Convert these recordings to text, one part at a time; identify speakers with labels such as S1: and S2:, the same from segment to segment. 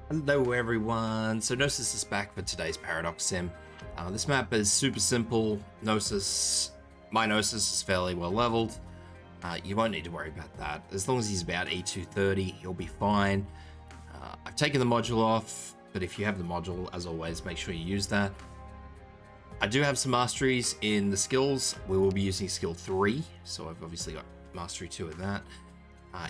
S1: Hello everyone, so Gnosis is back for today's Paradox Sim. This map is super simple. My Gnosis is fairly well leveled. You won't need to worry about that. As long as he's about E230, he'll be fine. I've taken the module off, but if you have the module, as always, make sure you use that. I do have some masteries in the skills. We will be using skill 3, so I've obviously got mastery 2 of that.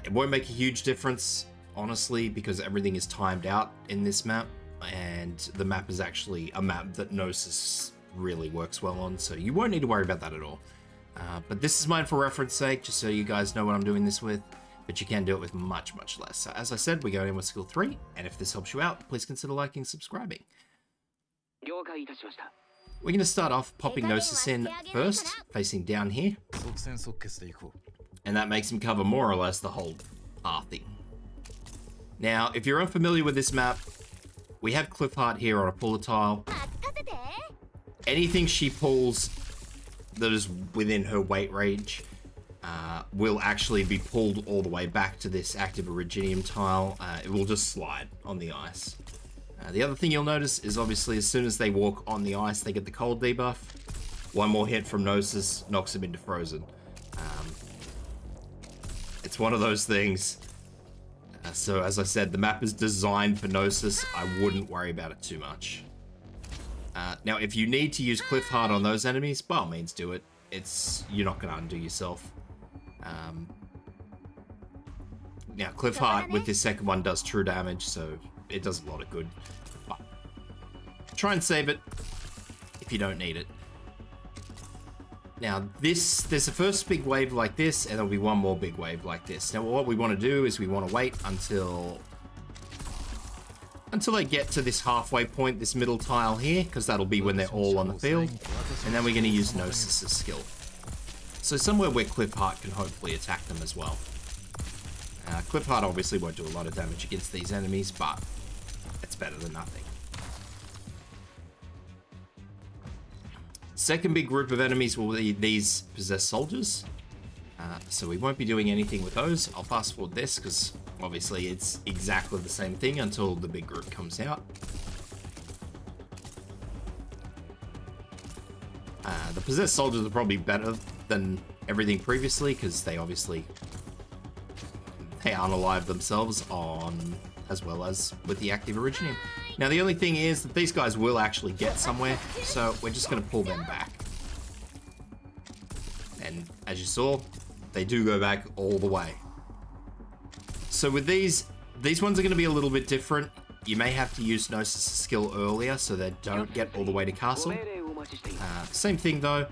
S1: It won't make a huge difference, honestly, because everything is timed out in this map, and the map is actually a map that Gnosis really works well on, so you won't need to worry about that at all. But this is mine for reference sake, just so you guys know what I'm doing this with, but you can do it with much, much less. So as I said, we're going in with skill 3, and if this helps you out, please consider liking and subscribing. We're going to start off popping Gnosis in first, facing down here, and that makes him cover more or less the whole thing. Now, if you're unfamiliar with this map, we have Cliffheart here on a puller tile. Anything she pulls that is within her weight range will actually be pulled all the way back to this active Originium tile. It will just slide on the ice. The other thing you'll notice is obviously as soon as they walk on the ice, they get the cold debuff. One more hit from Gnosis knocks them into frozen. It's one of those things. So as I said, the map is designed for Gnosis. I wouldn't worry about it too much. Now, if you need to use Cliffheart on those enemies, by all means do it. You're not going to undo yourself. Now, Cliffheart with this second one does true damage, so it does a lot of good. But try and save it if you don't need it. Now, there's a first big wave like this, and there'll be one more big wave like this. Now, what we want to do is we want to wait until they get to this halfway point, this middle tile here, because that'll be when they're all on the field, and then we're going to use Gnosis' skill. So somewhere where Cliffheart can hopefully attack them as well. Cliffheart obviously won't do a lot of damage against these enemies, but it's better than nothing. Second big group of enemies will be these possessed soldiers. So we won't be doing anything with those. I'll fast forward this because obviously it's exactly the same thing until the big group comes out. The possessed soldiers are probably better than everything previously because they unalive themselves as well as with the active Originium. Now the only thing is that these guys will actually get somewhere, so we're just going to pull them back. And as you saw, they do go back all the way. So with these ones are going to be a little bit different. You may have to use Gnosis' skill earlier so they don't get all the way to castle. Same thing though,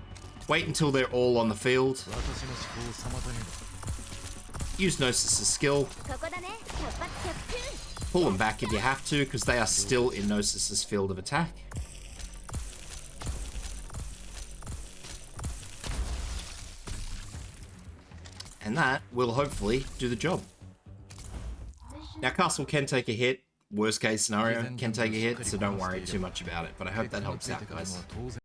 S1: wait until they're all on the field. Use Gnosis' skill. Pull them back if you have to, because they are still in Gnosis' field of attack. And that will hopefully do the job. Now, Castle can take a hit. Worst case scenario, can take a hit, so don't worry too much about it. But I hope that helps out, guys.